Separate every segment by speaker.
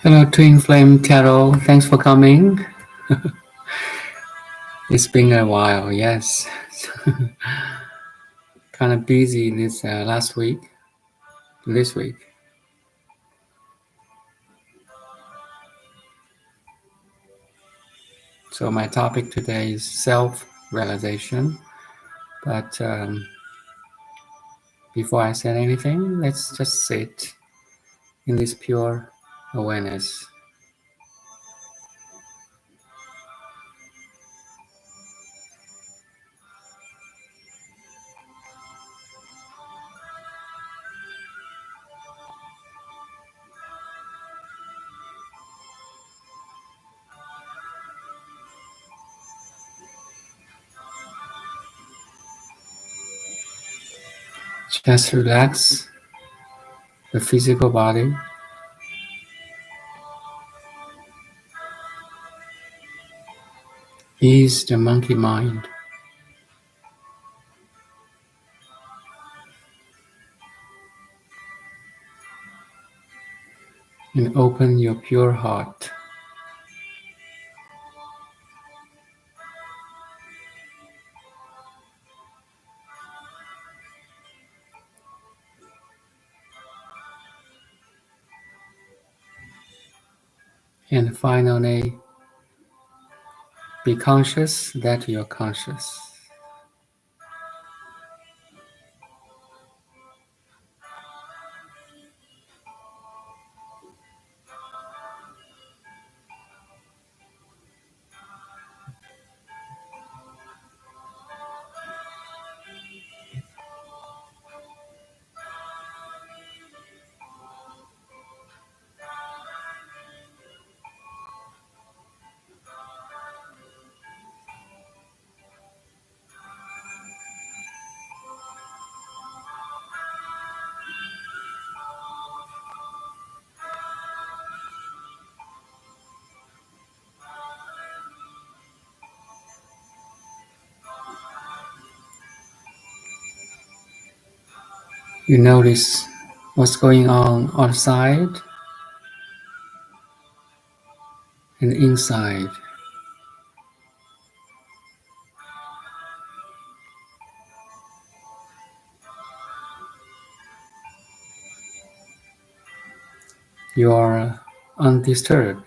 Speaker 1: Hello, Twin Flame Carol. Thanks for coming. It's been a while, yes. Kind of busy this this week. So my topic today is self-realization. But before I say anything, let's just sit in this pure awareness. Just relax the physical body. Ease the monkey mind. And open your pure heart. And finally, be conscious that you're conscious. You notice what's going on outside and inside. You are undisturbed.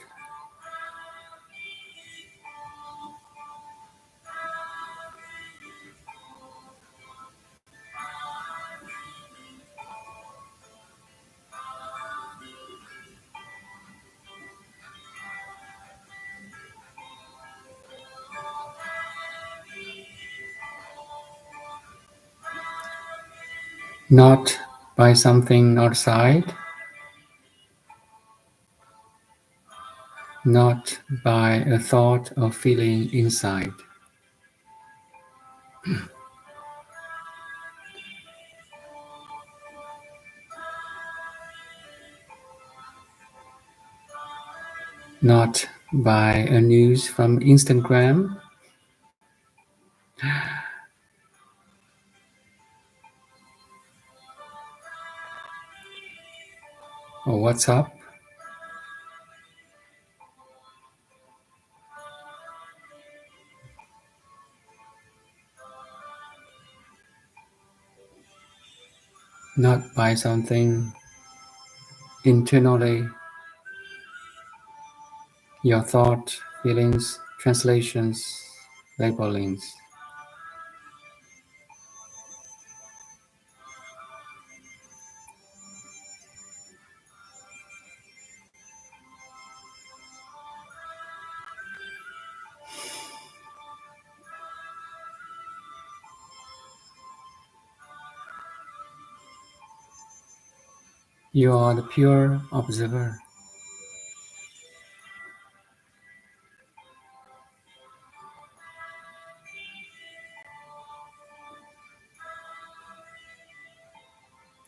Speaker 1: Not by something outside, not by a thought or feeling inside. Not by a news from Instagram, or WhatsApp, not by something internally, your thought, feelings, translations, labelings. You are the pure observer.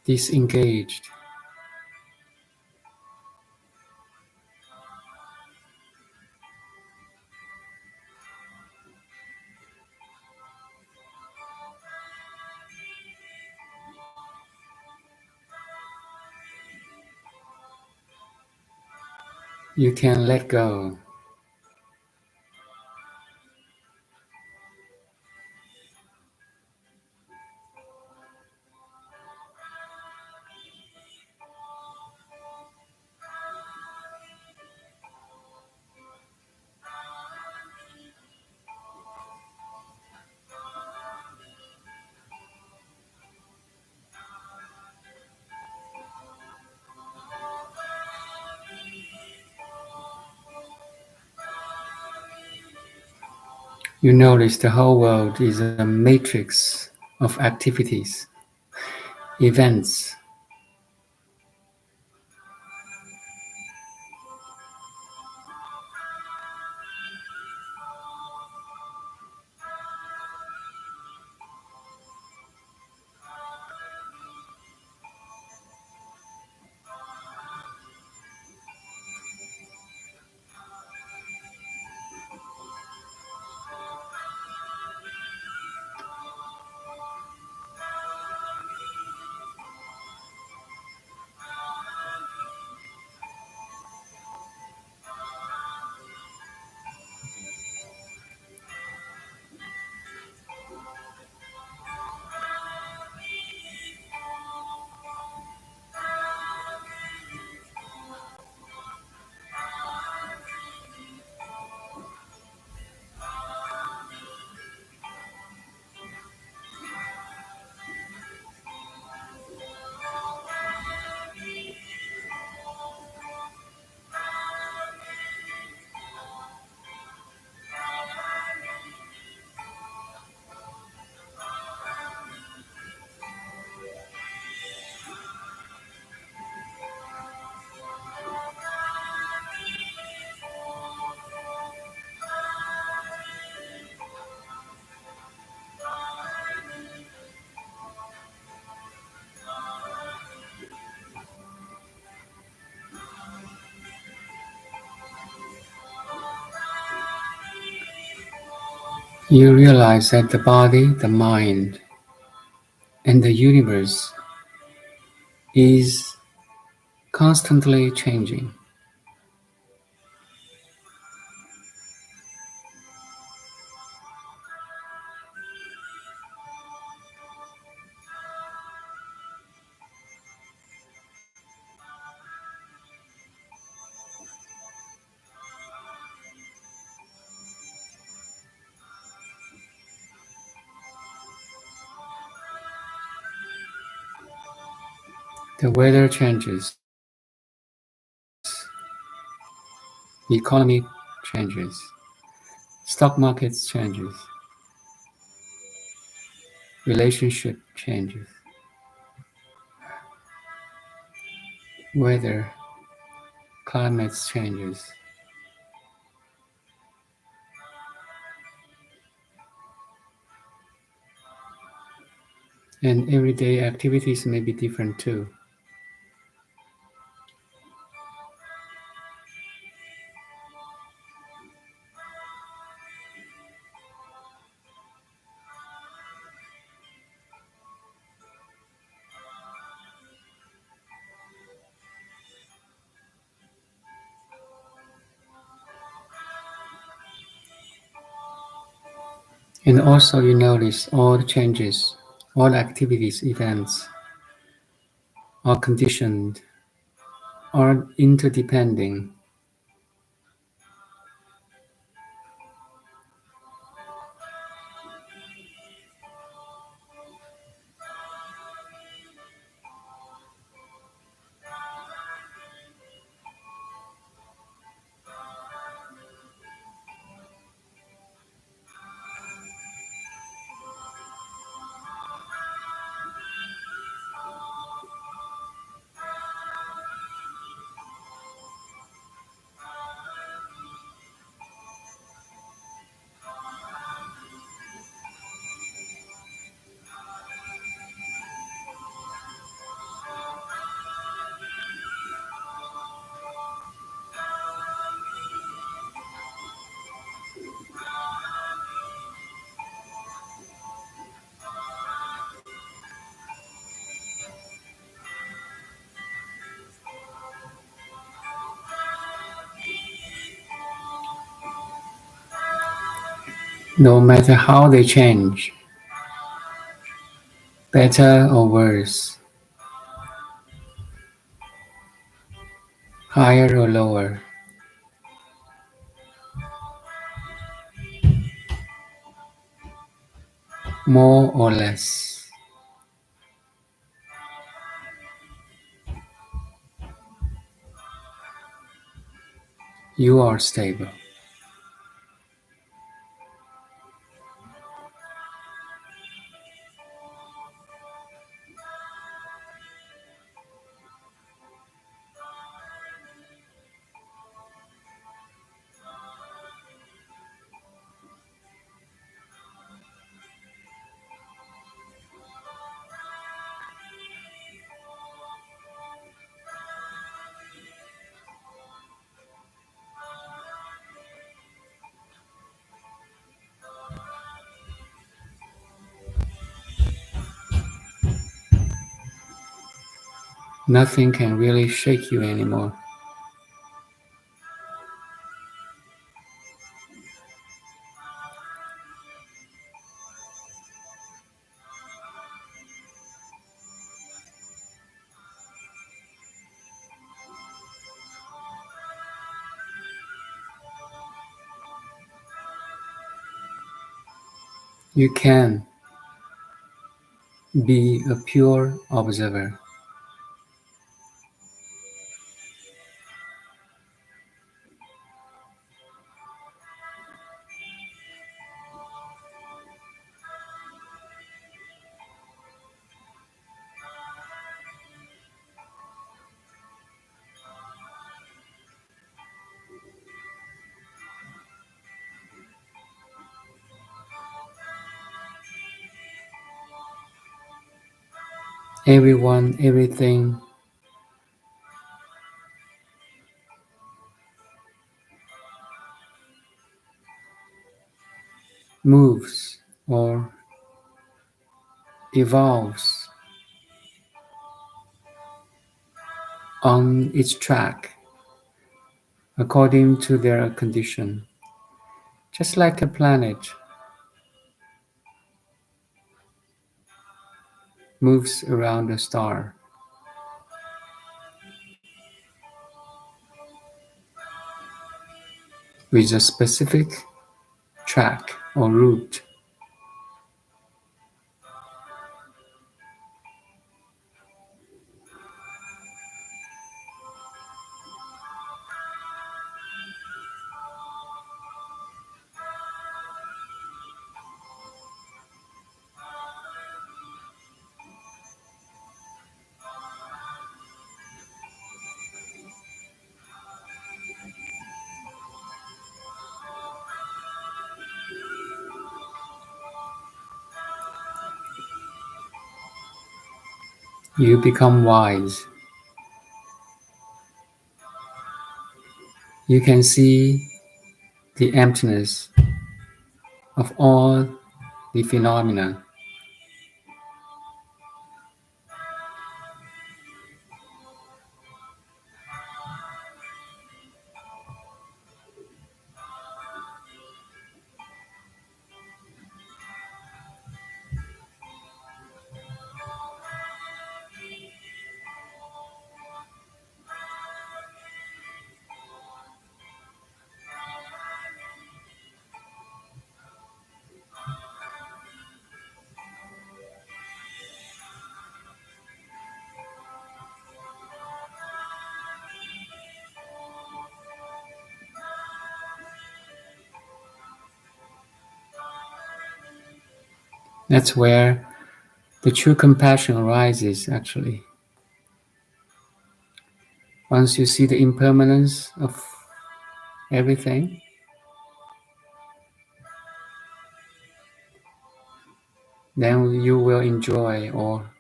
Speaker 1: Disengaged. You can let go. You notice the whole world is a matrix of activities, events. You realize that the body, the mind, and the universe is constantly changing. The weather changes, the economy changes, stock markets changes, relationship changes, weather, climates changes, and everyday activities may be different too. And also you notice all the changes, all activities, events are conditioned, are interdepending. no matter how they change, better or worse, higher or lower, more or less. You are stable. Nothing can really shake you anymore. You can be a pure observer. Everyone, everything moves or evolves on its track according to their condition, just like a planet moves around a star with a specific track or route. You become wise. You can see the emptiness of all the phenomena. That's where the true compassion arises, actually. Once you see the impermanence of everything, then you will enjoy or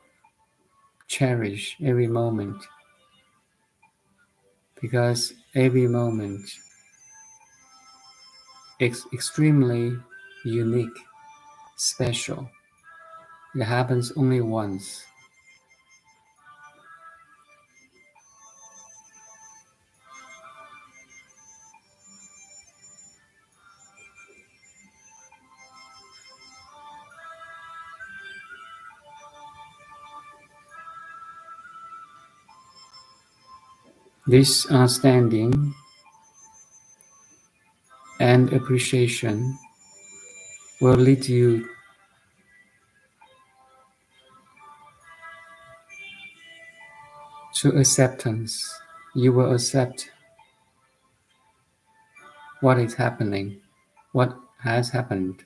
Speaker 1: cherish every moment because every moment is extremely unique, special. It happens only once. This understanding and appreciation will lead you to acceptance. You will accept what is happening, what has happened,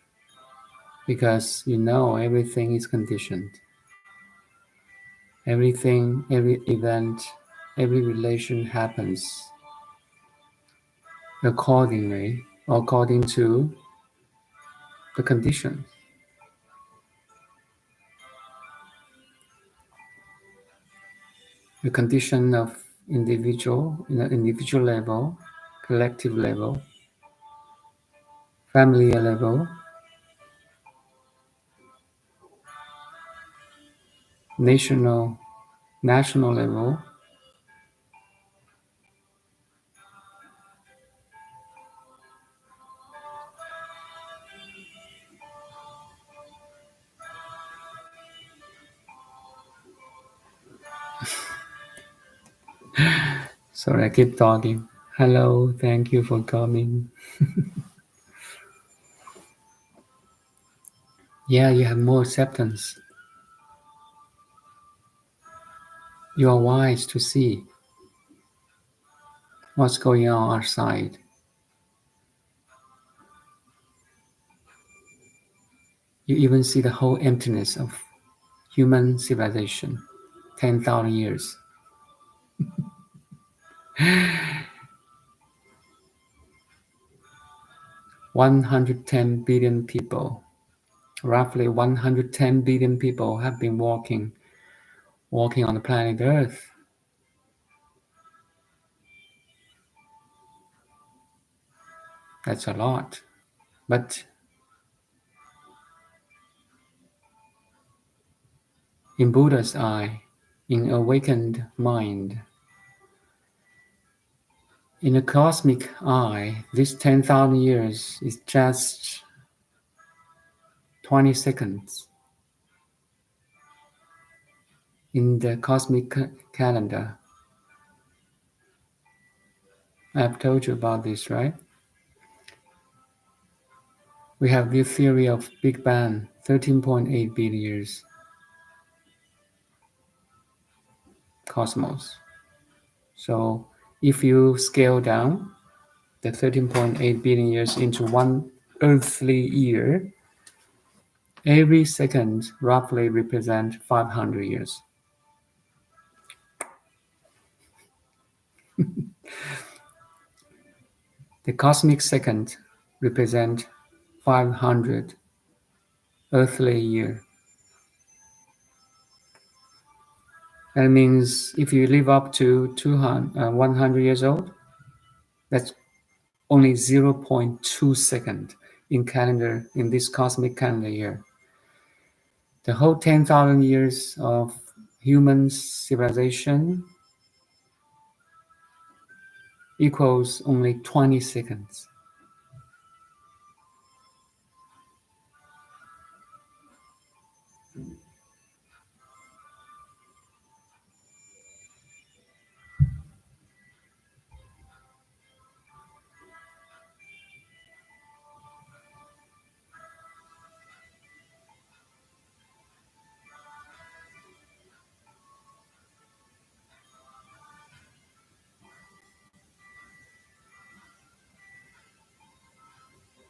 Speaker 1: because you know everything is conditioned. Everything, every event, every relation happens accordingly, according to the condition. The condition of individual, in an individual level, collective level, family level, national level. Sorry, I keep talking. Hello, thank you for coming. Yeah, you have more acceptance. You are wise to see what's going on outside. You even see the whole emptiness of human civilization, 10,000 years. 110 billion people, roughly 110 billion people have been walking on the planet Earth. That's a lot. But in Buddha's eye, in awakened mind, in a cosmic eye, this 10,000 years is just 20 seconds. In the cosmic calendar, I've told you about this, right? We have the theory of Big Bang, 13.8 billion years cosmos. So if you scale down the 13.8 billion years into one earthly year, every second roughly represents 500 years. The cosmic second represents 500 earthly year. That means if you live up to 100 years old, that's only 0.2 second in this cosmic calendar year. The whole 10,000 years of human civilization equals only 20 seconds.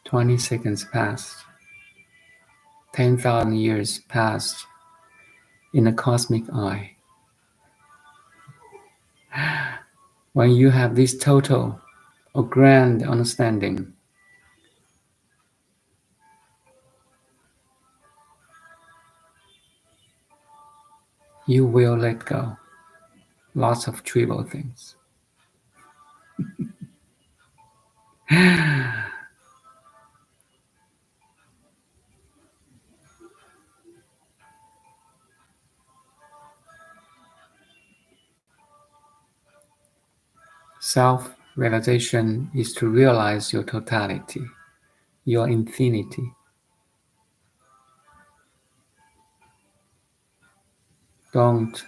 Speaker 1: Twenty seconds passed. 10,000 years passed in a cosmic eye. When you have this total or grand understanding, you will let go lots of trivial things. Self-realization is to realize your totality, your infinity. Don't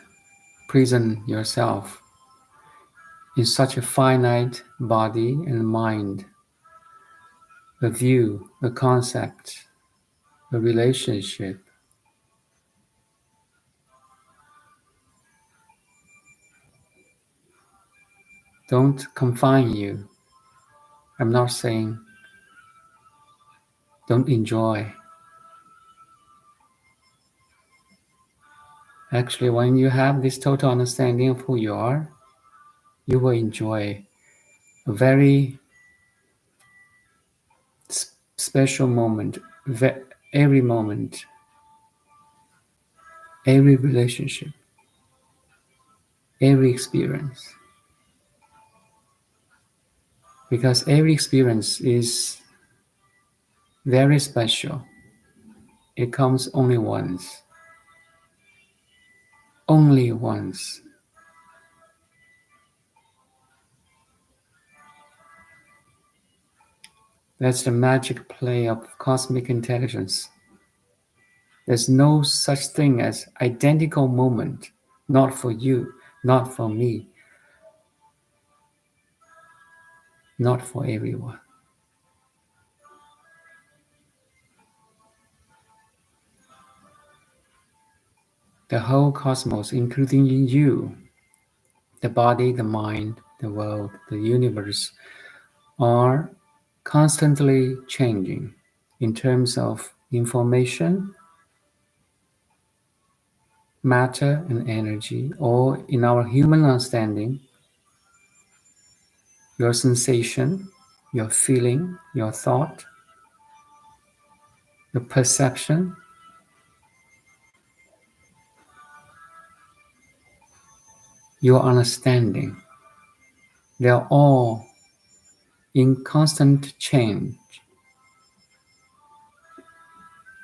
Speaker 1: prison yourself in such a finite body and mind, a view, a concept, a relationship. Don't confine you. I'm not saying don't enjoy. Actually, when you have this total understanding of who you are, you will enjoy a very special moment, every moment, every relationship, every experience. Because every experience is very special. It comes only once. Only once. That's the magic play of cosmic intelligence. There's no such thing as identical moment, not for you, not for me, not for everyone. The whole cosmos, including you, the body, the mind, the world, the universe, are constantly changing in terms of information, matter, and energy, or in our human understanding, your sensation, your feeling, your thought, your perception, your understanding. They are all in constant change.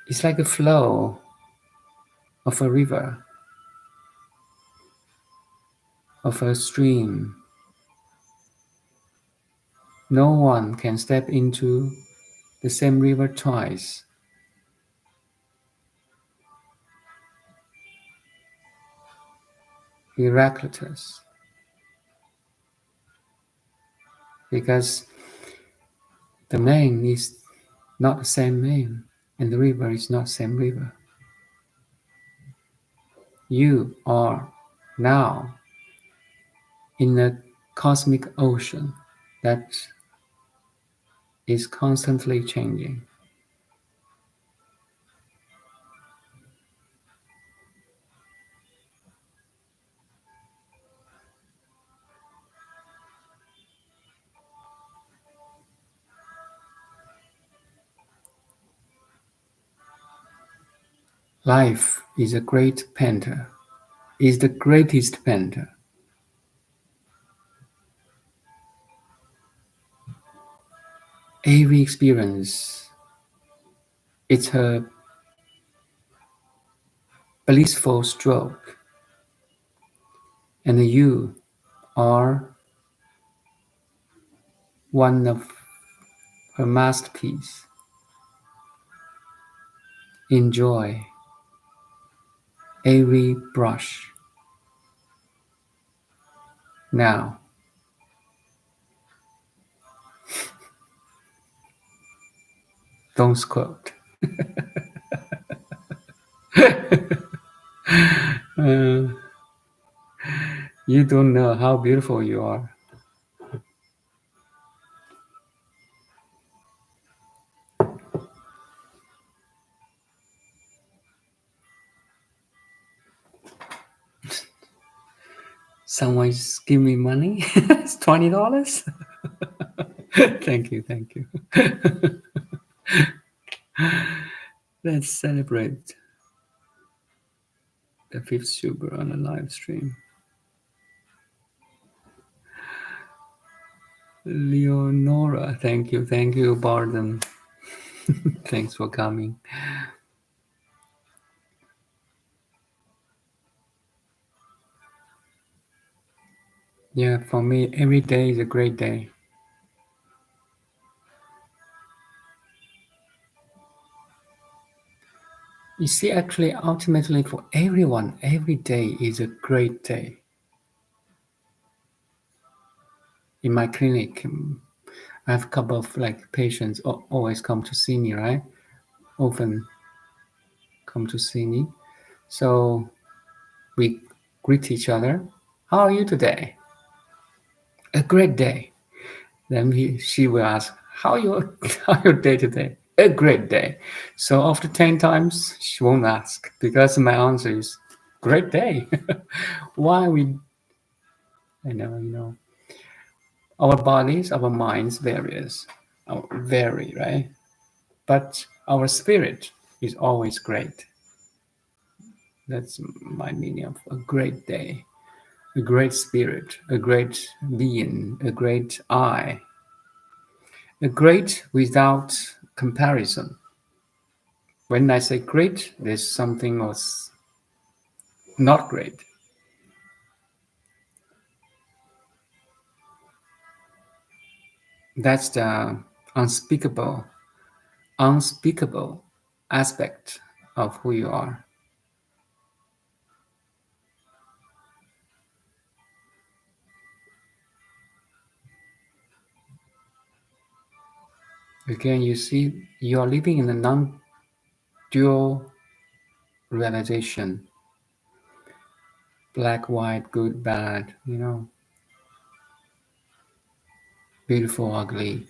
Speaker 1: It's like a flow of a river, of a stream. No one can step into the same river twice. Heraclitus, because the main is not the same main, and the river is not the same river. You are now in a cosmic ocean that is constantly changing. Life is a great painter, is the greatest painter. Every experience, it's a blissful stroke, and you are one of her masterpiece. Enjoy every brush. Now, don't squat. Uh, you don't know how beautiful you are. Someone's give me money. It's $20. Thank you, thank you. Let's celebrate the fifth super on the live stream. Leonora, thank you, Barden. Thanks for coming. Yeah, for me, every day is a great day. You see, actually, ultimately, for everyone, every day is a great day. in my clinic, I have a couple of like patients always come to see me, right? Often come to see me. So we greet each other. How are you today? A great day. Then she will ask, how your how your day today? A great day. So after 10 times, she won't ask because my answer is great day. Why we, our bodies, our minds vary, right? But our spirit is always great. That's my meaning of a great day, a great spirit, a great being, a great I, a great without comparison. When I say great, there's something was not great. That's the unspeakable aspect of who you are. Again, you see, you are living in a non-dual realization. Black, white, good, bad, beautiful, ugly.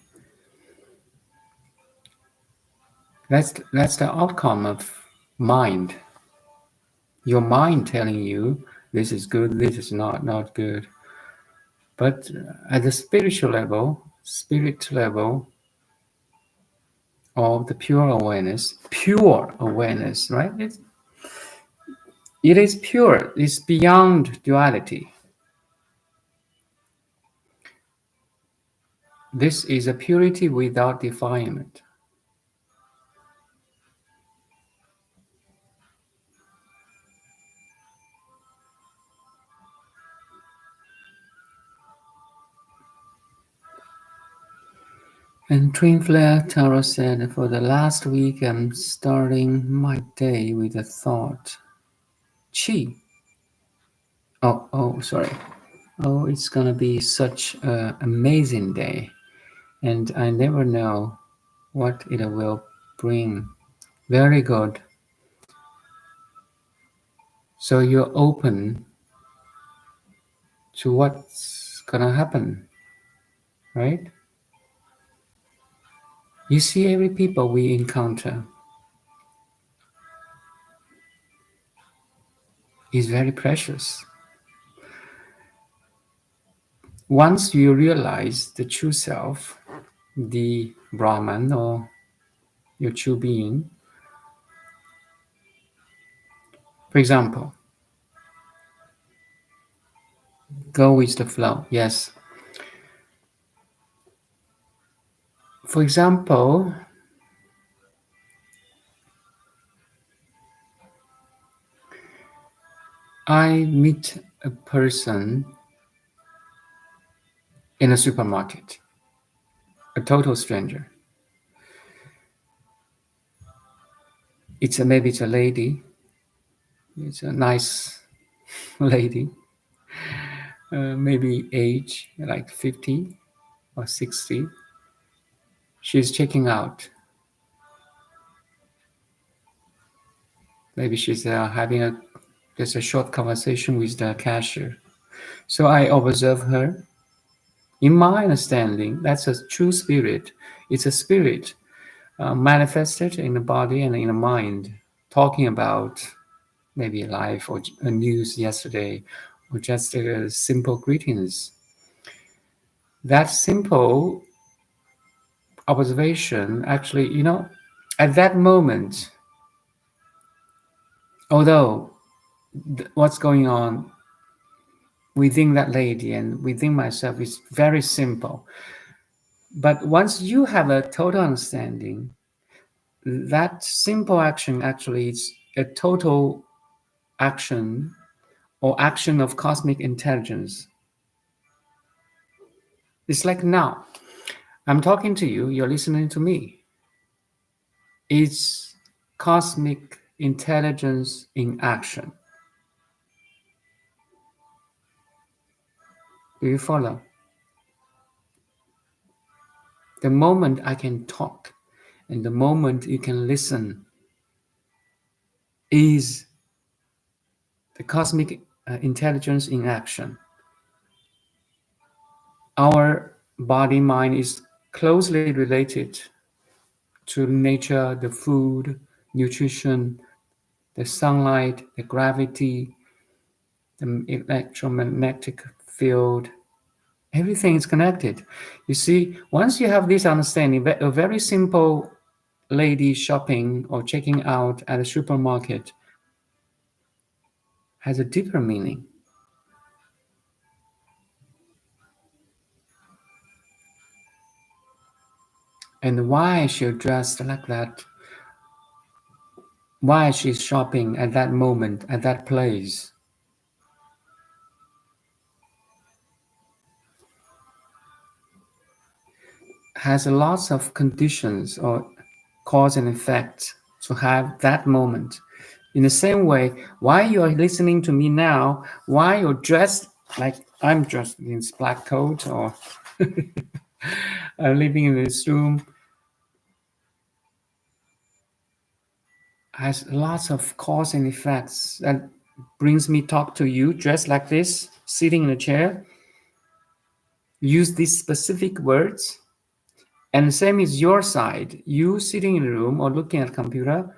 Speaker 1: That's the outcome of mind. Your mind telling you this is good, this is not good. But at the spirit level of the pure awareness, right? It is pure. It's beyond duality. This is a purity without defilement. And Twin Flare Tarot said, for the last week, I'm starting my day with a thought. Chi. Sorry. Oh, it's gonna be such an amazing day, and I never know what it will bring. Very good. So you're open to what's gonna happen, right? You see, every people we encounter is very precious. Once you realize the true self, the Brahman or your true being, for example, go with the flow. Yes. For example, I meet a person in a supermarket, a total stranger. Maybe it's a lady. It's a nice lady. Maybe age like 50 or 60. She's checking out. Maybe she's having just a short conversation with the cashier. So I observe her. In my understanding, that's a true spirit. It's a spirit manifested in the body and in the mind, talking about maybe life or a news yesterday, or just simple greetings. That simple observation actually, at that moment, although what's going on within that lady and within myself is very simple, but once you have a total understanding, that simple action actually is a total action or action of cosmic intelligence. It's like now, I'm talking to you, you're listening to me. It's cosmic intelligence in action. Do you follow? The moment I can talk and the moment you can listen is the cosmic intelligence in action. Our body mind is closely related to nature, the food, nutrition, the sunlight, the gravity, the electromagnetic field. Everything is connected. You see, once you have this understanding, a very simple lady shopping or checking out at a supermarket has a deeper meaning. And why she's dressed like that, why she's shopping at that moment, at that place, has lots of conditions or cause and effect to have that moment. In the same way, why you are listening to me now, why you're dressed like I'm dressed in this black coat or I'm living in this room, has lots of cause and effects that brings me talk to you dressed like this, sitting in a chair, use these specific words. And the same is your side. You sitting in a room or looking at a computer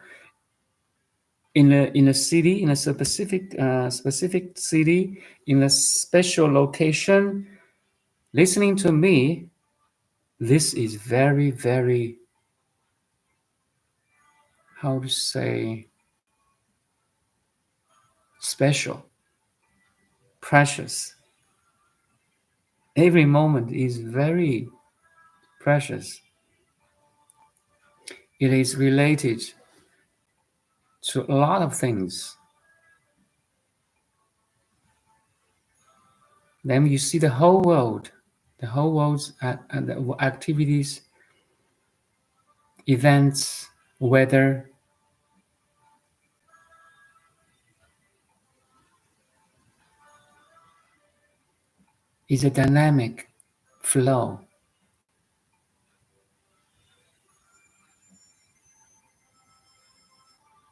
Speaker 1: in a city, in a specific city, in a special location, listening to me. This is very, very, how to say, special, precious. Every moment is very precious. It is related to a lot of things. Then you see the whole world's activities, events, weather. Is a dynamic flow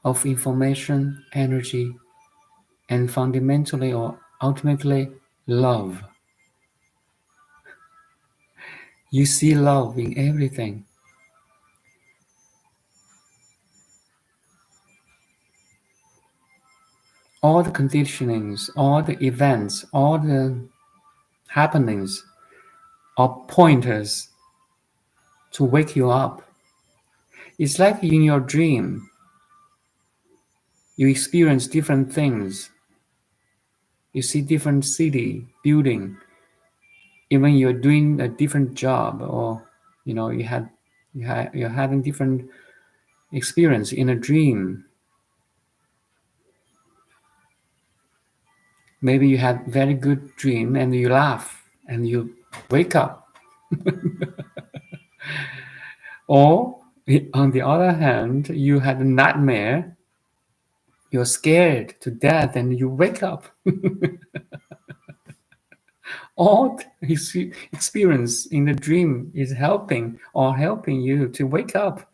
Speaker 1: of information, energy, and fundamentally or ultimately love. You see love in everything. All the conditionings, all the events, all the happenings are pointers to wake you up. It's like in your dream, you experience different things. You see different city, building, even you're doing a different job, or you're having different experience in a dream. Maybe you had very good dream and you laugh and you wake up. Or on the other hand, you had a nightmare, you're scared to death and you wake up. All his experience in the dream is helping you to wake up.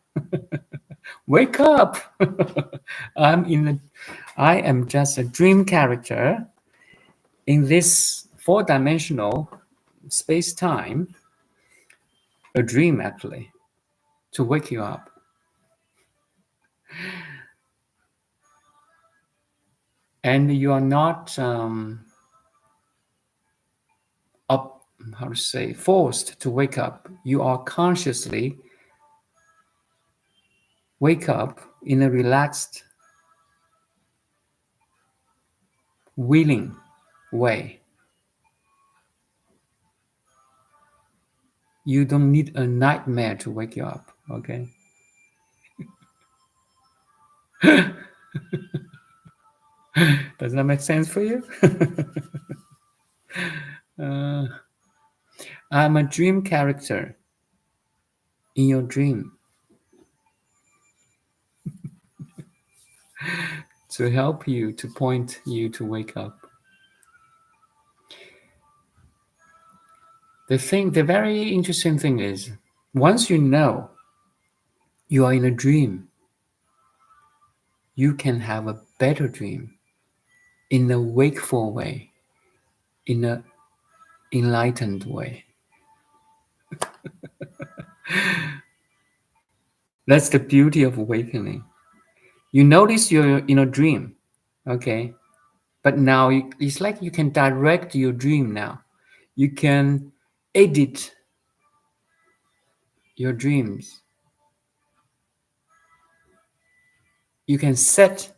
Speaker 1: Wake up! I am just a dream character in this four-dimensional space-time, a dream actually, to wake you up. And you are not forced to wake up. You are consciously wake up in a relaxed, willing way. You don't need a nightmare to wake you up, okay? Does that make sense for you? I'm a dream character in your dream to help you, to point you to wake up. The very interesting thing is Once you know you are in a dream, you can have a better dream in a wakeful way, in a enlightened way. That's the beauty of awakening. You notice you're in a dream, okay? But now it's like you can direct your dream now. You can edit your dreams. You can set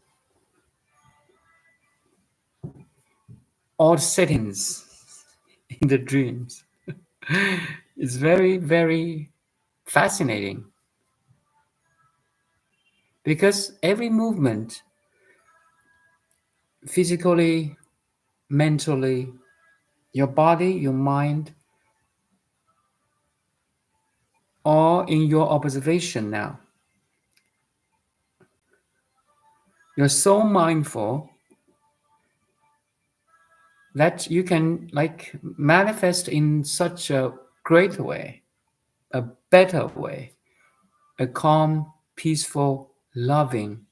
Speaker 1: all settings in the dreams. It's very, very fascinating because every movement, physically, mentally, your body, your mind, all in your observation now. You're so mindful that you can like manifest in such a great way, a better way, a calm, peaceful, loving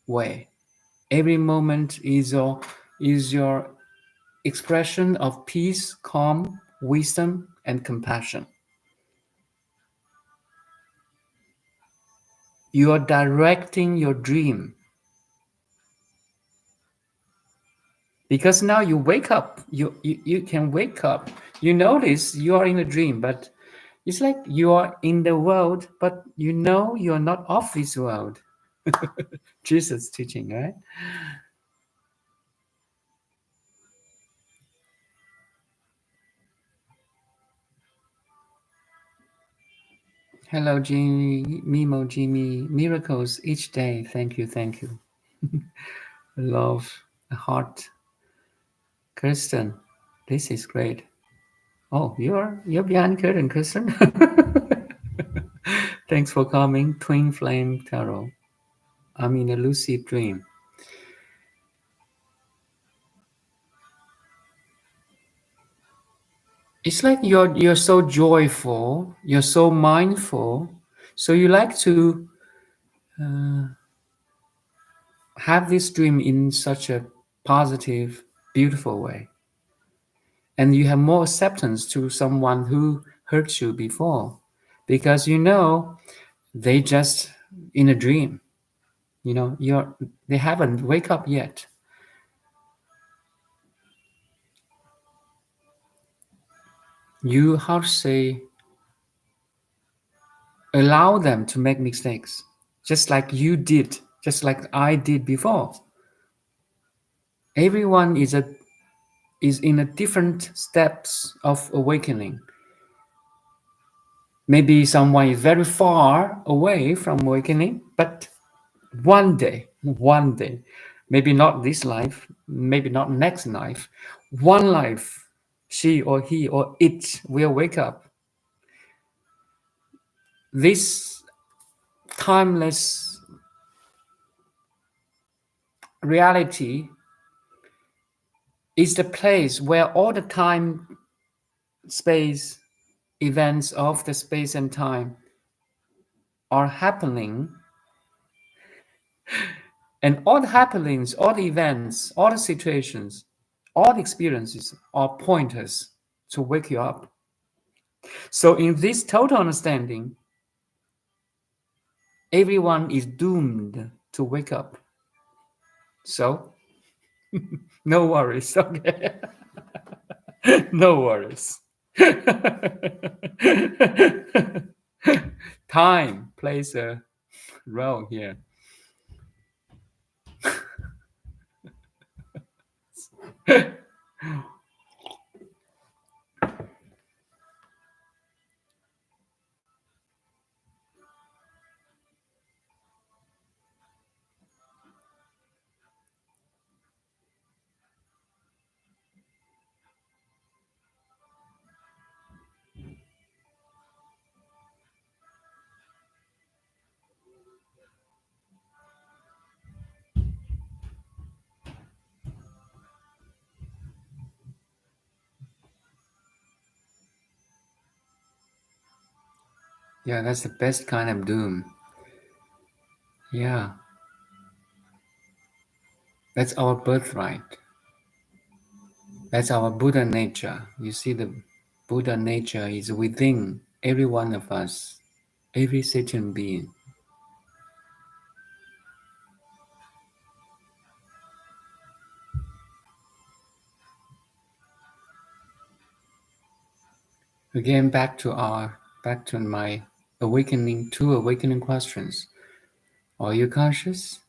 Speaker 1: way. Every moment is your expression of peace, calm, wisdom, and compassion. You are directing your dream because now you wake up. You can wake up. You notice you are in a dream, but it's like you are in the world, but you know you are not of this world. Jesus teaching, right? Hello, Jimmy, Mimo, Jimmy. Miracles each day. Thank you, thank you. Love, a heart. Kirsten, this is great. Oh, you're behind curtain, Kirsten. Thanks for coming, Twin Flame Tarot. I'm in a lucid dream. It's like you're so joyful, you're so mindful, so you like to have this dream in such a positive, beautiful way, and you have more acceptance to someone who hurt you before, because you know they just in a dream. You know, they haven't wake up yet. You how to say allow them to make mistakes, just like you did, just like I did before. Everyone is in a different steps of awakening. Maybe someone is very far away from awakening, but one day, maybe not this life, maybe not next life, one life, she or he or it will wake up. This timeless reality is the place where all the time, space, events of the space and time are happening. And all the happenings, all the events, all the situations, all the experiences are pointers to wake you up. So, in this total understanding, everyone is doomed to wake up. So, no worries, okay? No worries. Time plays a role here. Yeah, that's the best kind of doom. Yeah, that's our birthright. That's our Buddha nature. You see, the Buddha nature is within every one of us, every sentient being. Again, back to my two awakening questions. Are you conscious?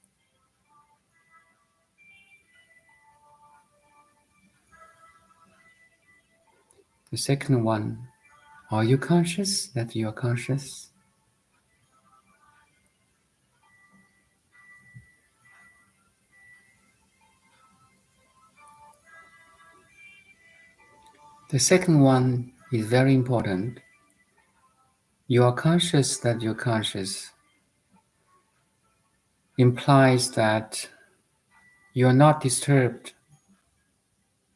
Speaker 1: The second one, are you conscious that you are conscious? The second one is very important. You are conscious that you're conscious implies that you are not disturbed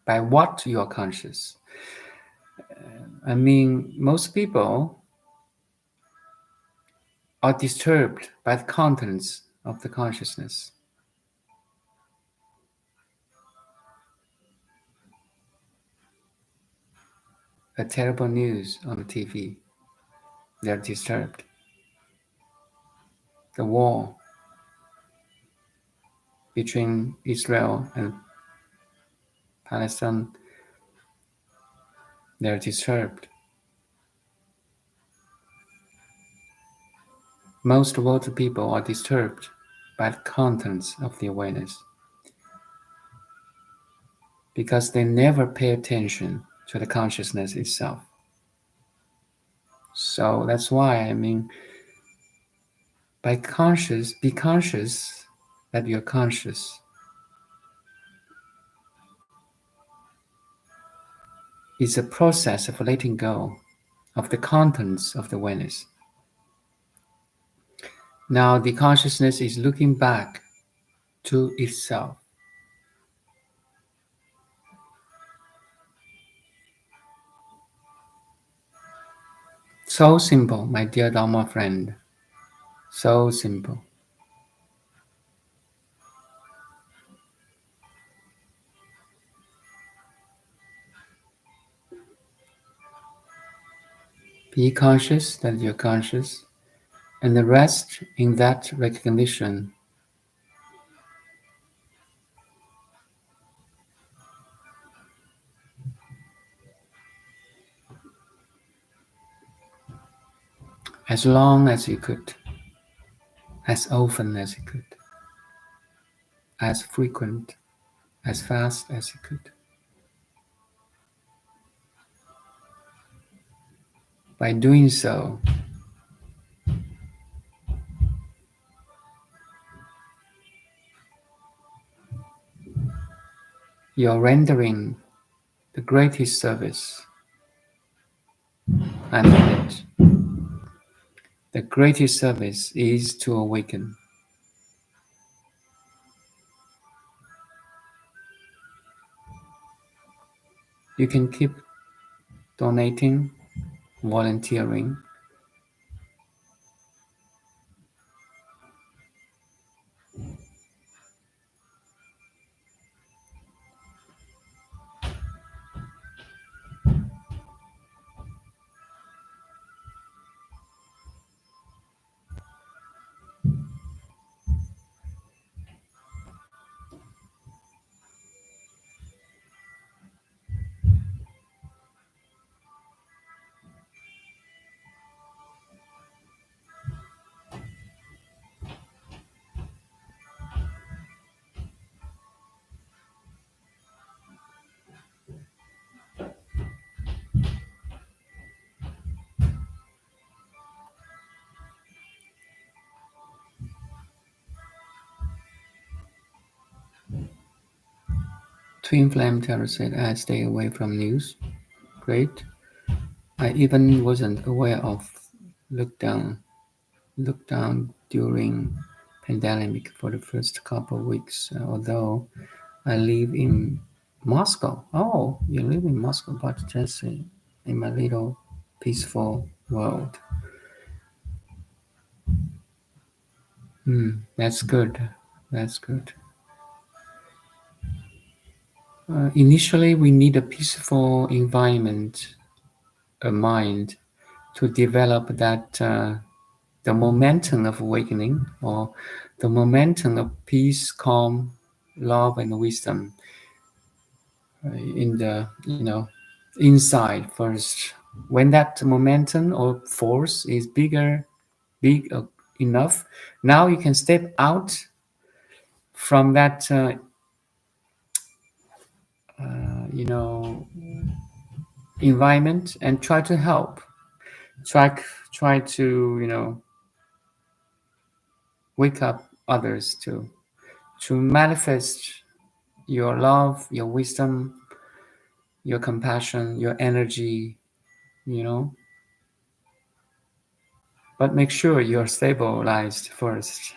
Speaker 1: by what you are conscious. I mean, most people are disturbed by the contents of the consciousness. A terrible news on the TV, they're disturbed. The war between Israel and Palestine, they're disturbed. Most world people are disturbed by the contents of the awareness because they never pay attention to the consciousness itself. So that's why, I mean, be conscious that you're conscious is a process of letting go of the contents of the awareness. Now the consciousness is looking back to itself. So simple, my dear Dharma friend. So simple. Be conscious that you're conscious, and the rest in that recognition. As long as you could, as often as you could, as frequent, as fast as you could. By doing so, you're rendering the greatest service. I mean it. The greatest service is to awaken. You can keep donating, volunteering. Twin Flame Terror said, I stay away from news. Great. I even wasn't aware of lockdown, lockdown during pandemic for the first couple of weeks, although I live in Moscow. Oh, you live in Moscow, but just in my little peaceful world. That's good. That's good. Initially, we need a peaceful environment, a mind, to develop that the momentum of awakening, or the momentum of peace, calm, love, and wisdom in the inside first. When that momentum or force is big enough, now you can step out from that you know environment and try to help, try try to wake up others to manifest your love, your wisdom, your compassion, your energy, you know but make sure you're stabilized first.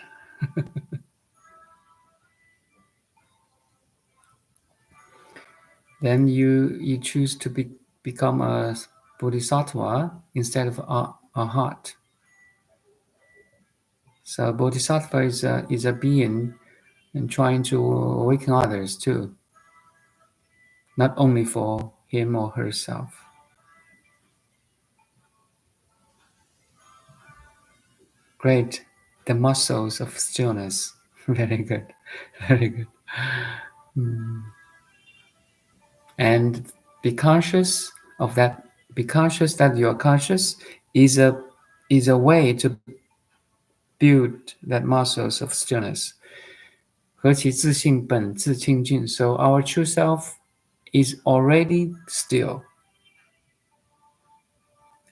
Speaker 1: Then you choose to become a bodhisattva instead of a heart. So bodhisattva is a being and trying to awaken others too, not only for him or herself. Great. The muscles of stillness. Very good. Very good. And be conscious of that. Be conscious that you're conscious is a way to build that muscles of stillness. 何其自性本自清净. So our true self is already still,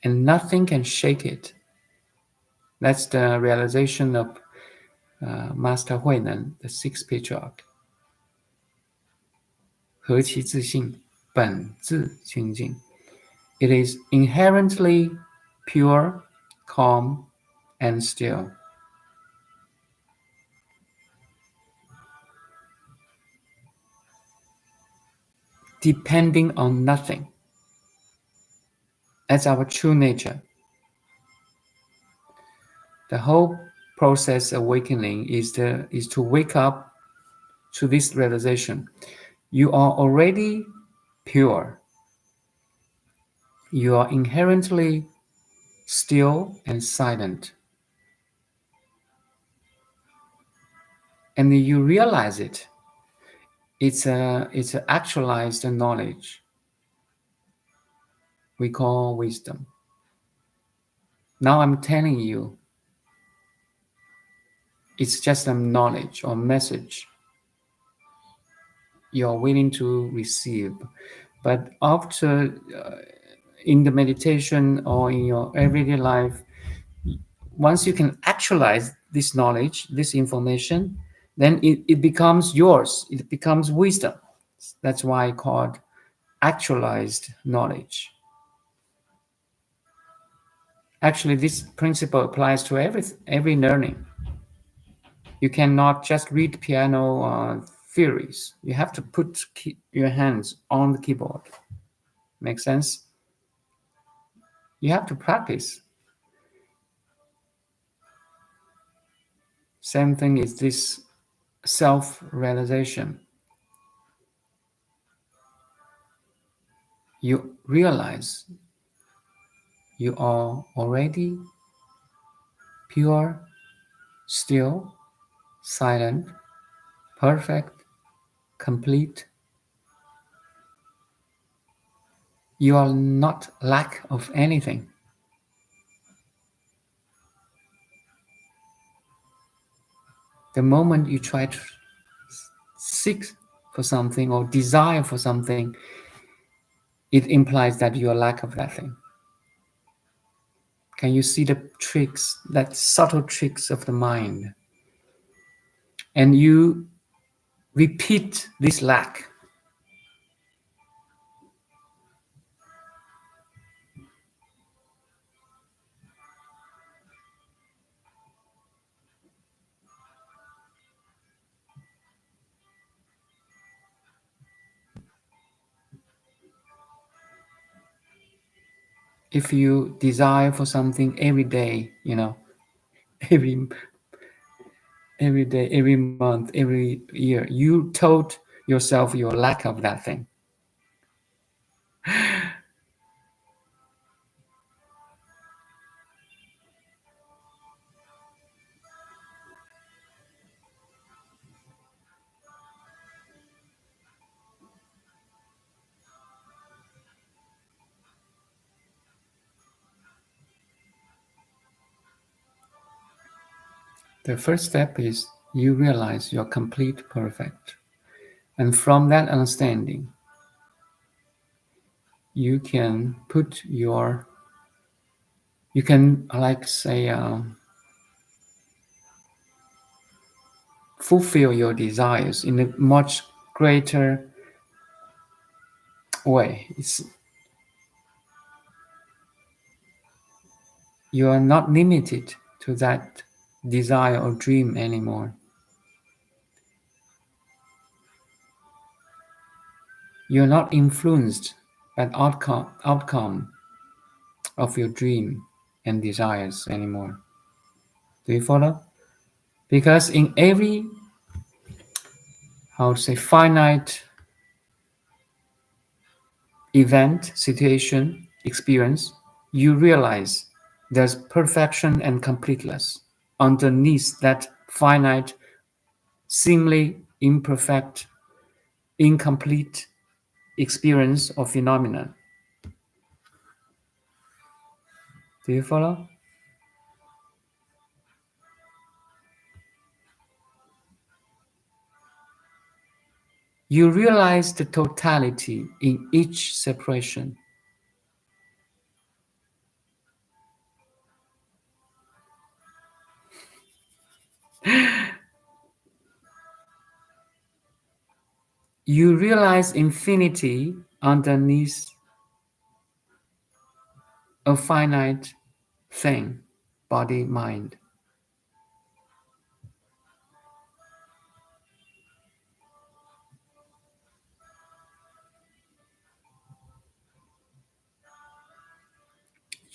Speaker 1: and nothing can shake it. That's the realization of Master Huinan, the sixth patriarch. 何其自性本自清净. It is inherently pure, calm, and still. Depending on nothing. That's our true nature. The whole process of awakening is to wake up to this realization. You are already pure. You are inherently still and silent. And you realize it. It's a actualized knowledge we call wisdom. Now I'm telling you, it's just a knowledge or message you're willing to receive. But after, in the meditation or in your everyday life, once you can actualize this knowledge, this information, then it becomes yours. It becomes wisdom. That's why I called actualized knowledge. Actually, this principle applies to every learning. You cannot just read piano theories. You have to put your hands on the keyboard. Make sense? You have to practice. Same thing is this self-realization. You realize you are already pure, still, silent, perfect, complete. You are not lack of anything. The moment you try to seek for something or desire for something, it implies that you are lack of that thing. Can you see the tricks, that subtle tricks of the mind? And you repeat this lack. If you desire for something every day, every every day, every month, every year, you told yourself your lack of that thing. The first step is you realize you're complete perfect. And from that understanding, you can put your, you can like say, fulfill your desires in a much greater way. You are not limited to that desire or dream anymore. You're not influenced by the outcome of your dream and desires anymore. Do you follow? Because in every, how to say, finite event, situation, experience, you realize there's perfection and completeness underneath that finite, seemingly imperfect, incomplete experience or phenomenon. Do you follow? You realize the totality in each separation. You realize infinity underneath a finite thing, body, mind.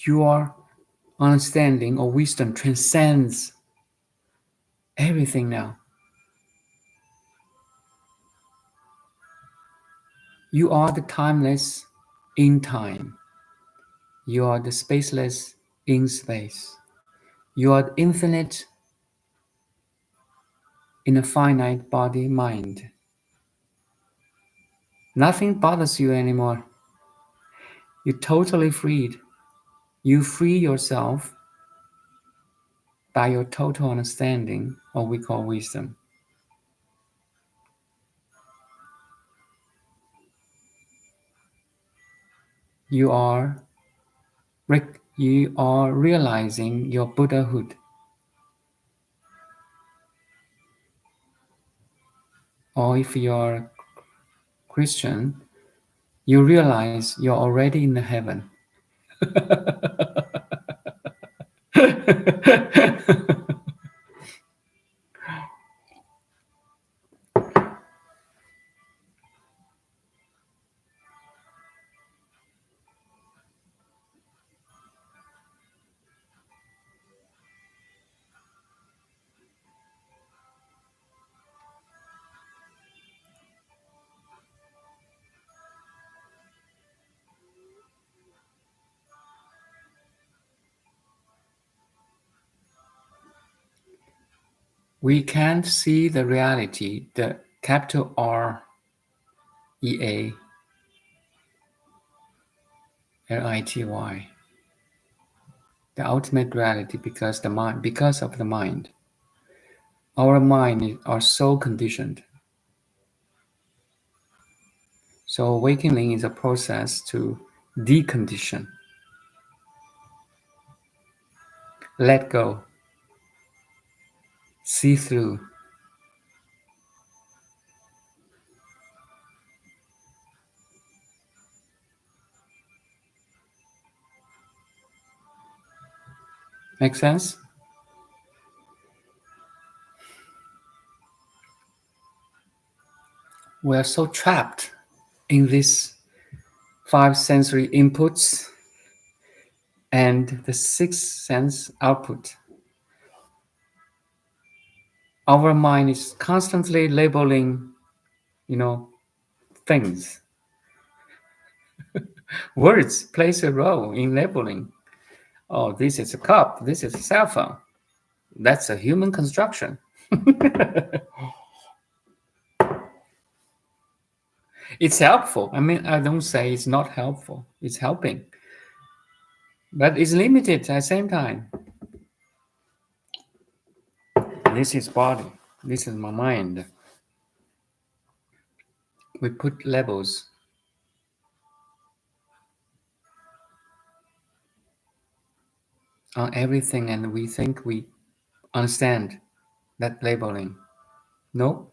Speaker 1: Your understanding or wisdom transcends everything now. You are the timeless in time. You are the spaceless in space. You are infinite in a finite body mind. Nothing bothers you anymore. You're totally freed. You free yourself by your total understanding, or we call wisdom. You are you are realizing your Buddhahood. Or if you're Christian, you realize you're already in the heaven. We can't see the reality, the capital REALITY, the ultimate reality, because of the mind. Our mind are so conditioned. So awakening is a process to decondition, let go, see through. Make sense? We are so trapped in these five sensory inputs and the sixth sense output. Our mind is constantly labeling, you know, things. Words plays a role in labeling. Oh, this is a cup. This is a cell phone. That's a human construction. It's helpful. I mean, I don't say it's not helpful. It's helping, but it's limited at the same time. This is body. This is my mind. We put labels on everything, and we think we understand that labeling. No.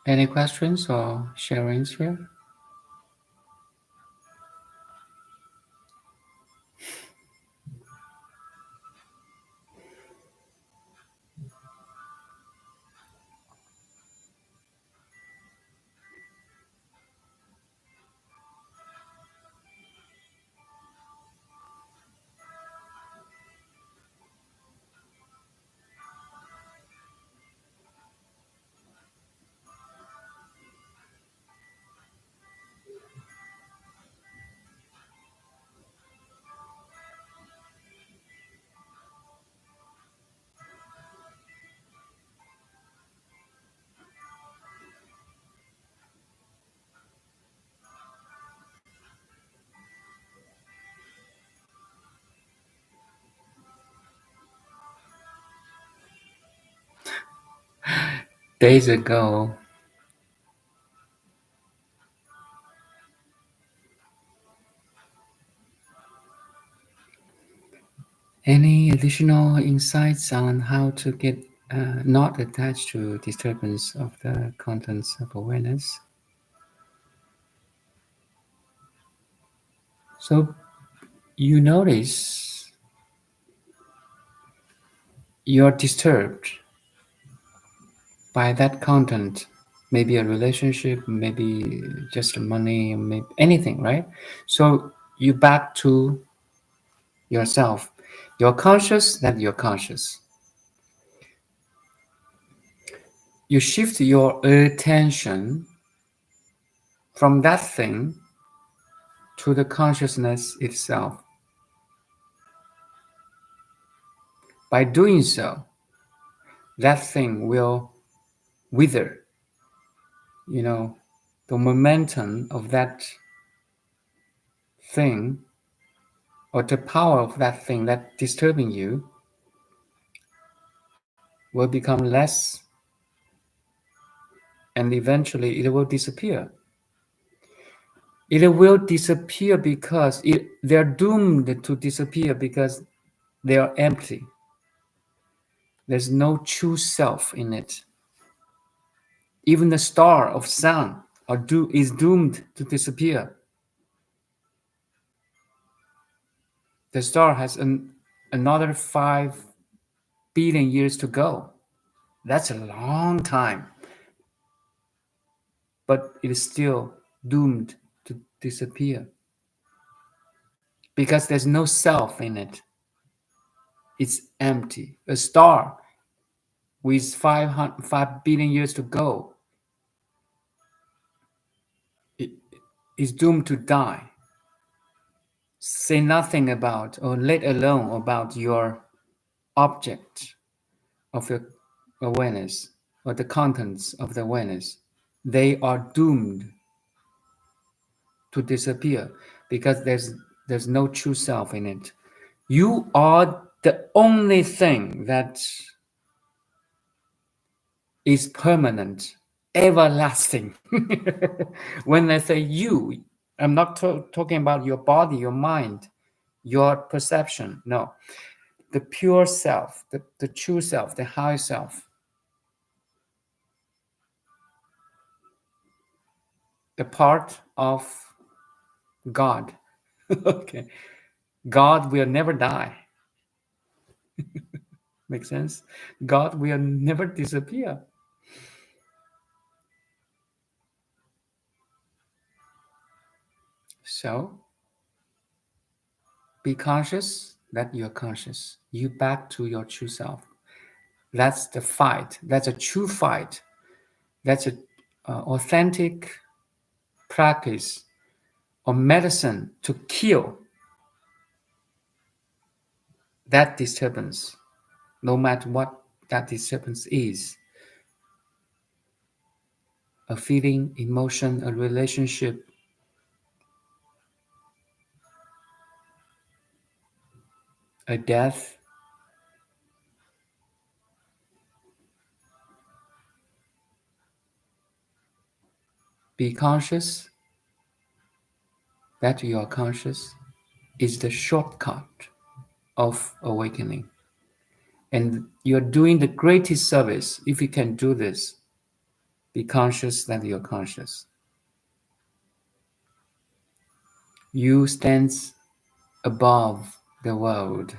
Speaker 1: Any questions or sharings here? Days ago, any additional insights on how to get not attached to disturbance of the contents of awareness? So you notice you're disturbed by that content, maybe a relationship, maybe just money, maybe anything, right? So you back to yourself. You're conscious that you're conscious. You shift your attention from that thing to the consciousness itself. By doing so, that thing will wither. You know, the momentum of that thing or the power of that thing that disturbing you will become less, and eventually it will disappear. It will disappear because they're doomed to disappear because they are empty. There's no true self in it. Even the star of sun is doomed to disappear. The star has another 5 billion years to go. That's a long time. But it is still doomed to disappear because there's no self in it. It's empty. A star with 5 billion years to go it is doomed to die. Say nothing about, or let alone about your object of your awareness or the contents of the awareness. They are doomed to disappear because there's no true self in it. You are the only thing that is permanent everlasting. When I say you, I'm not talking about your body, your mind, your perception. No, the pure self, the true self, the high self, the part of God. Okay. God will never die. Make sense? God will never disappear. So be conscious that you're conscious. You back to your true self. That's the fight. That's a true fight. That's a authentic practice or medicine to kill that disturbance, no matter what that disturbance is. A feeling, emotion, a relationship, a death. Be conscious that you are conscious is the shortcut of awakening. And you're doing the greatest service if you can do this. Be conscious that you're conscious. You stand above the world.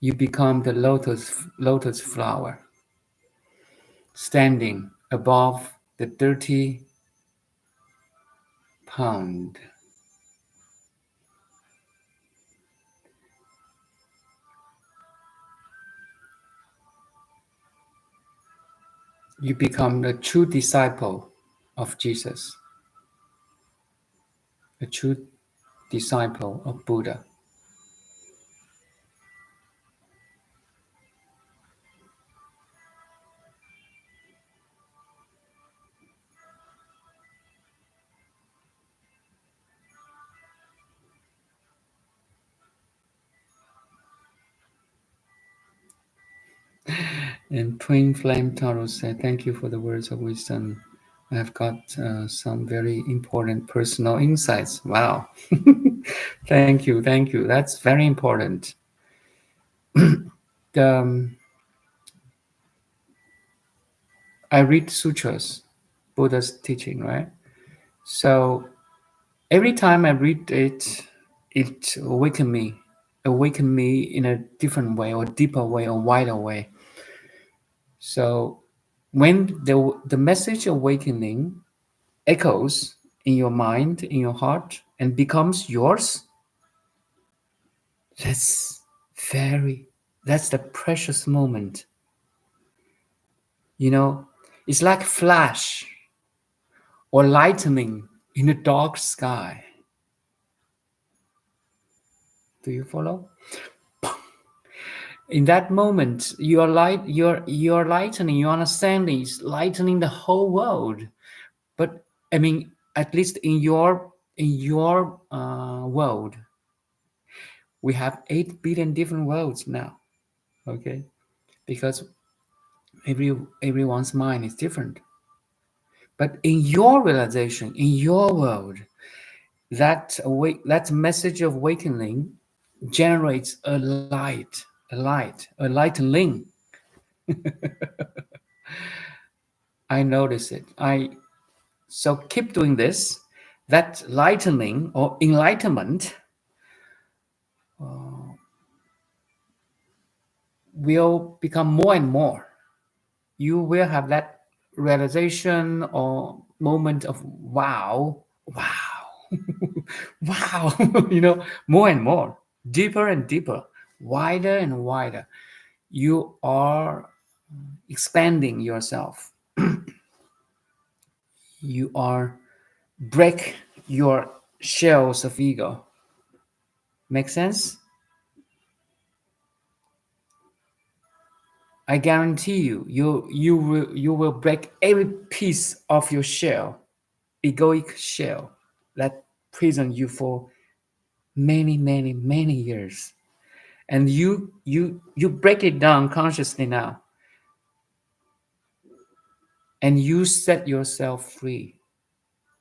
Speaker 1: You become the lotus flower, standing above the dirty pond. You become the true disciple of Jesus, a true disciple of Buddha. And Twin Flame Taro said, "Thank you for the words of wisdom. I have got some very important personal insights." Wow. Thank you. Thank you. That's very important. Um, I read sutras, Buddha's teaching, right? So every time I read it, it awaken me in a different way or deeper way or wider way. So when the message awakening echoes in your mind, in your heart, and becomes yours, that's that's the precious moment. You know, it's like flash or lightning in a dark sky. Do you follow? In that moment, your lightning, your understanding is lightening the whole world. But I mean, at least in your world, we have 8 billion different worlds now. Okay, because everyone's mind is different. But in your realization, in your world, that message of awakening generates a lightning. I notice it. So keep doing this. That lightning or enlightenment will become more and more. You will have that realization or moment of wow, wow, more and more, deeper and deeper, wider and wider. You are expanding yourself. You are break your shells of ego. Make sense? I guarantee you will break every piece of your shell, egoic shell, that prison you for many years, and you break it down consciously now. and you set yourself free.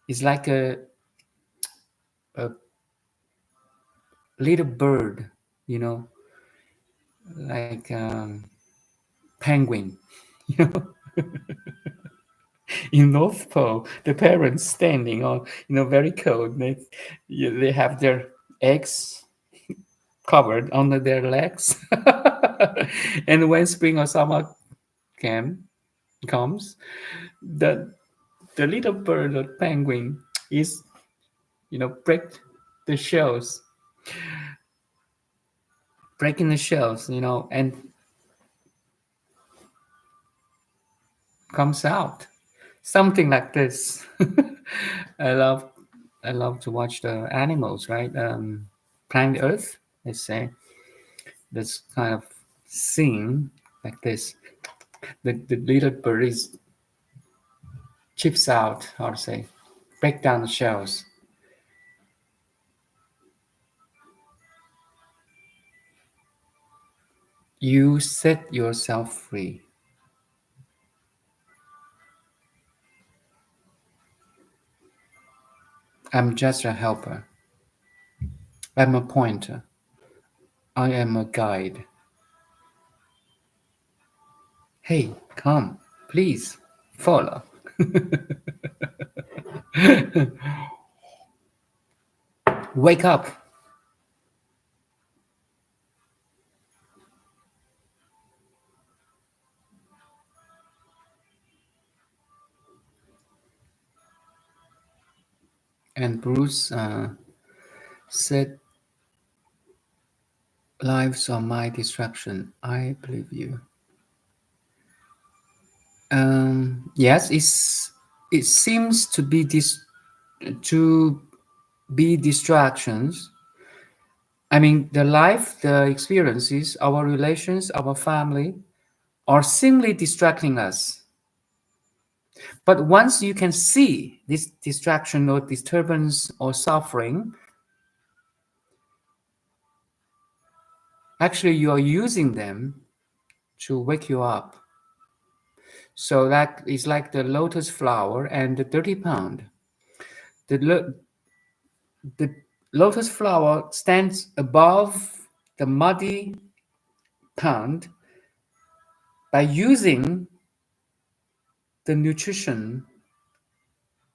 Speaker 1: It's like a little bird, you know, like penguin. You know, in North Pole, the parents standing on, very cold. They have their eggs covered under their legs, and when spring or summer came comes, the the little bird or penguin is, break the shells, breaking the shells, and comes out. Something like this. I love I love to watch the animals, right? Planet Earth, let's say. This kind of scene like this. The little bird is chips out, how to say, break down the shells. You set yourself free. I'm just a helper. I'm a pointer. I am a guide. Hey, come, please, follow. Wake up. And Bruce said, lives are my distraction. I believe you. Yes, it seems to be distractions. I mean, the life, the experiences, our relations, our family are simply distracting us. But once you can see this distraction or disturbance or suffering, actually you are using them to wake you up. So that is like the lotus flower and the dirty pond. The, the lotus flower stands above the muddy pond by using the nutrition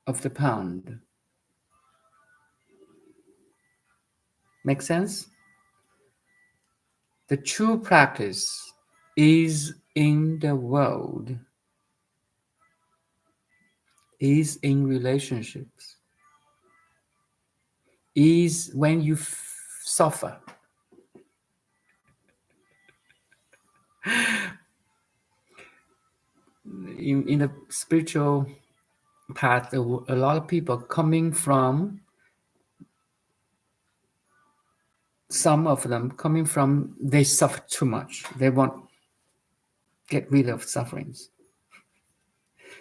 Speaker 1: of the pond. Make sense? The true practice is in the world, is in relationships, is when you suffer. In the spiritual path, a lot of people coming from, some of them coming from, they suffer too much. They want to get rid of sufferings.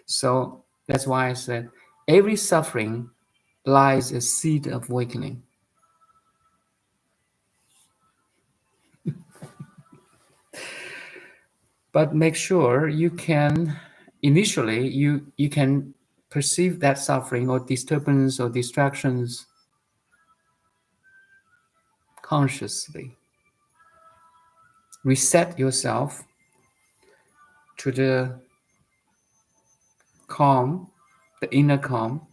Speaker 1: So that's why I said every suffering lies a seed of awakening. But make sure you can, initially, you can perceive that suffering or disturbance or distractions consciously. Reset yourself to the calm, the calm,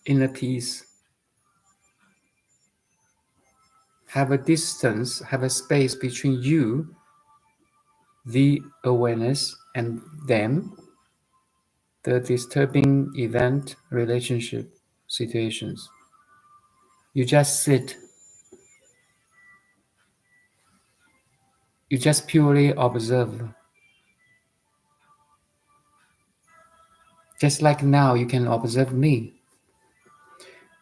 Speaker 1: inner peace. Have a distance, have a space between you, the awareness, and them, the disturbing event, relationship, situations. You just sit. You just purely observe. Just like now, you can observe me.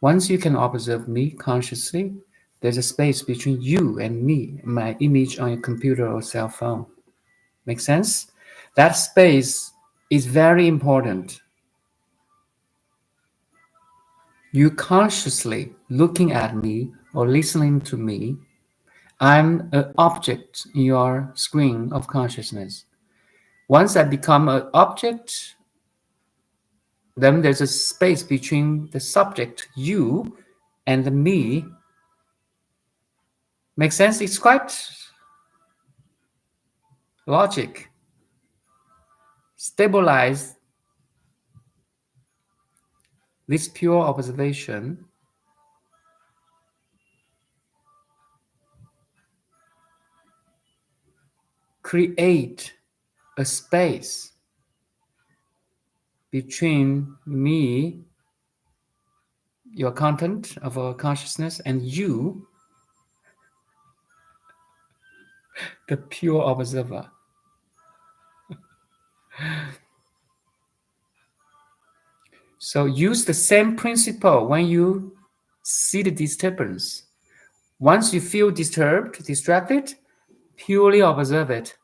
Speaker 1: Once you can observe me consciously, there's a space between you and me, my image on your computer or cell phone. Make sense? That space is very important. You consciously looking at me or listening to me, I'm an object in your screen of consciousness. Once I become an object, Then there's a space between the subject, you, and the me. Makes sense? It's quite logic. Stabilize this pure observation. Create a space between me, your content of our consciousness, and you, the pure observer. So use the same principle when you see the disturbance. Once you feel disturbed, distracted, purely observe it.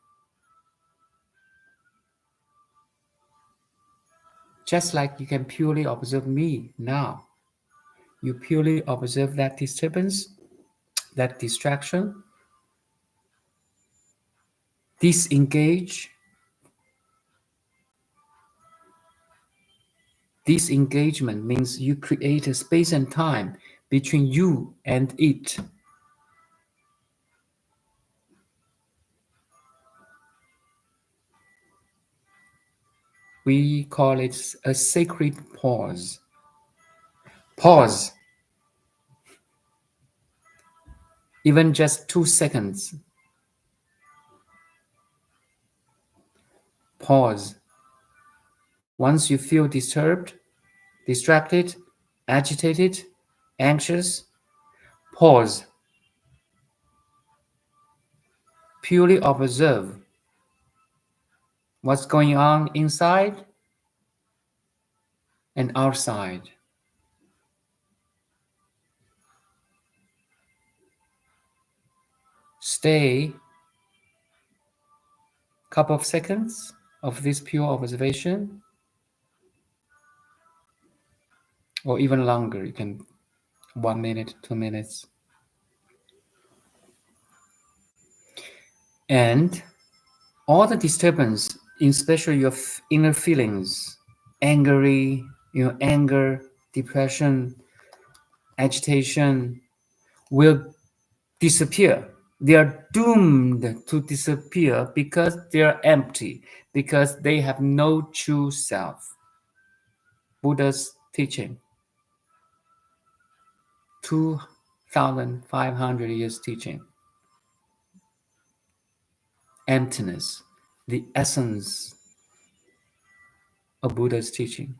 Speaker 1: Just like you can purely observe me now. You purely observe that disturbance, that distraction, disengage. Disengagement means you create a space and time between you and it. We call it a sacred pause. Pause. Even just 2 seconds. Pause. Once you feel disturbed, distracted, agitated, anxious, pause. Purely observe what's going on inside and outside. Stay a couple of seconds of this pure observation, or even longer. You can 1 minute, 2 minutes. And all the disturbance, especially your inner feelings, anger, depression, agitation, will disappear. They are doomed to disappear because they are empty, because they have no true self. Buddha's teaching, 2,500 years teaching. Emptiness, the essence of Buddha's teaching.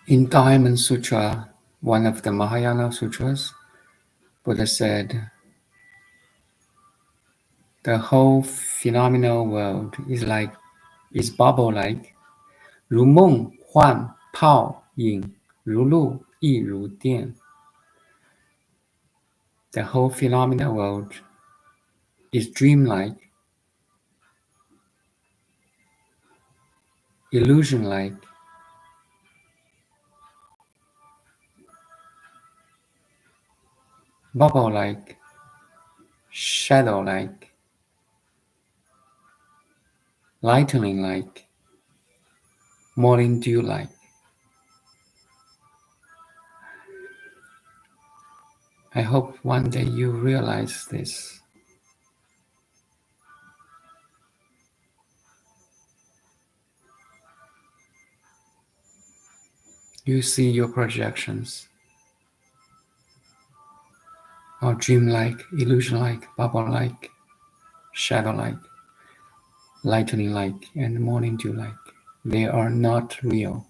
Speaker 1: In Diamond Sutra, one of the Mahayana sutras, Buddha said, the whole phenomenal world is bubble-like, 如梦幻泡影，如露亦如电. The whole phenomenal world is dreamlike, illusion-like, bubble-like, shadow-like, lightning-like, morning dew-like. I hope one day you realize this. You see your projections, are dreamlike, illusion-like, bubble-like, shadow-like, lightning-like, and morning dew-like. They are not real.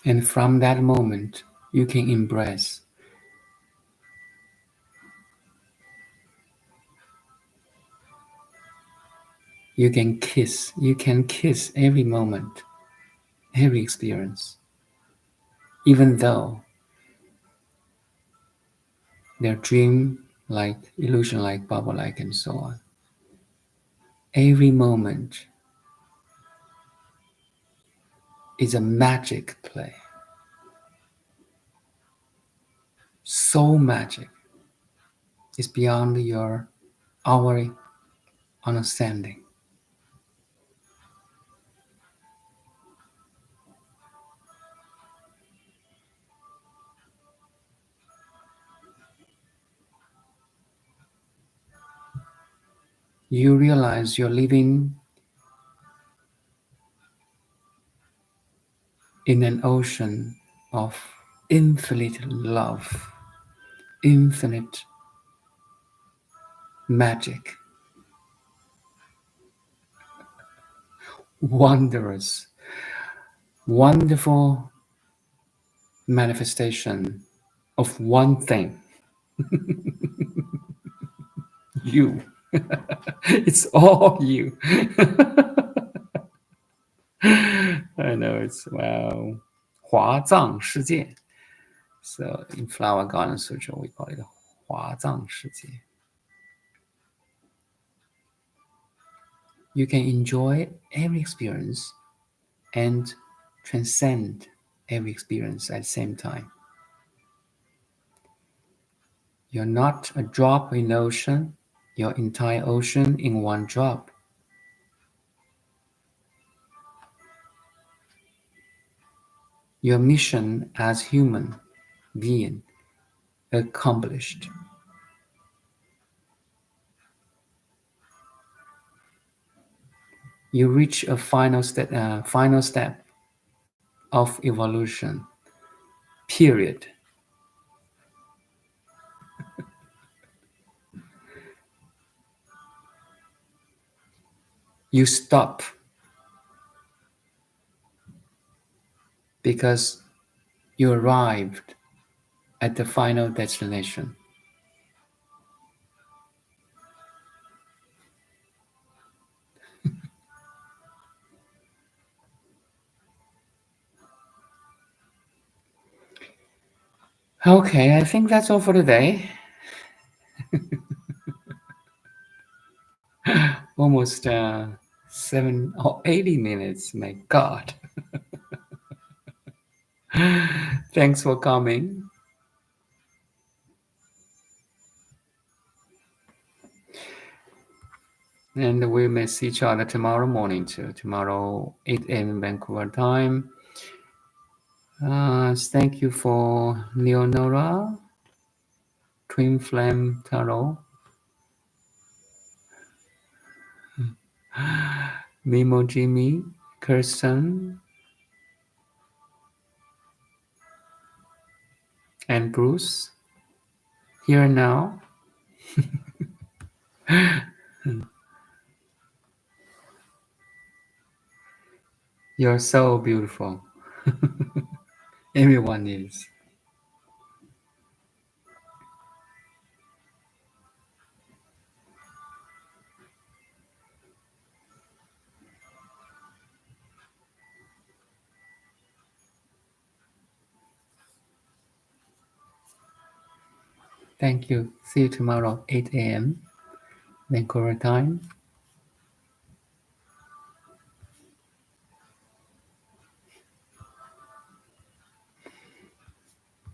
Speaker 1: And from that moment, you can embrace. You can kiss every moment, every experience, even though they're dream-like, illusion-like, bubble-like, and so on. Every moment is a magic play. So magic. It's beyond our understanding. You realize you're living in an ocean of infinite love, infinite magic, wondrous, wonderful manifestation of one thing. You. It's all you. I know, it's wow. 华藏世界. So in Flower Garden Sutra, we call it 华藏世界. You can enjoy every experience and transcend every experience at the same time. You're not a drop in the ocean, your entire ocean in one drop. Your mission as human being accomplished. You reach a final step of evolution. Period. You stop because you arrived at the final destination. Okay, I think that's all for today. Almost 7 or 80 minutes, my God. Thanks for coming. And we may see each other tomorrow morning too. Tomorrow, 8 a.m. Vancouver time. Thank you for Leonora, Twin Flame Tarot, Mimo Jimmy, Kirsten, And Bruce, here now, you're so beautiful. Everyone is. Thank you. See you tomorrow, 8 a.m. Vancouver time.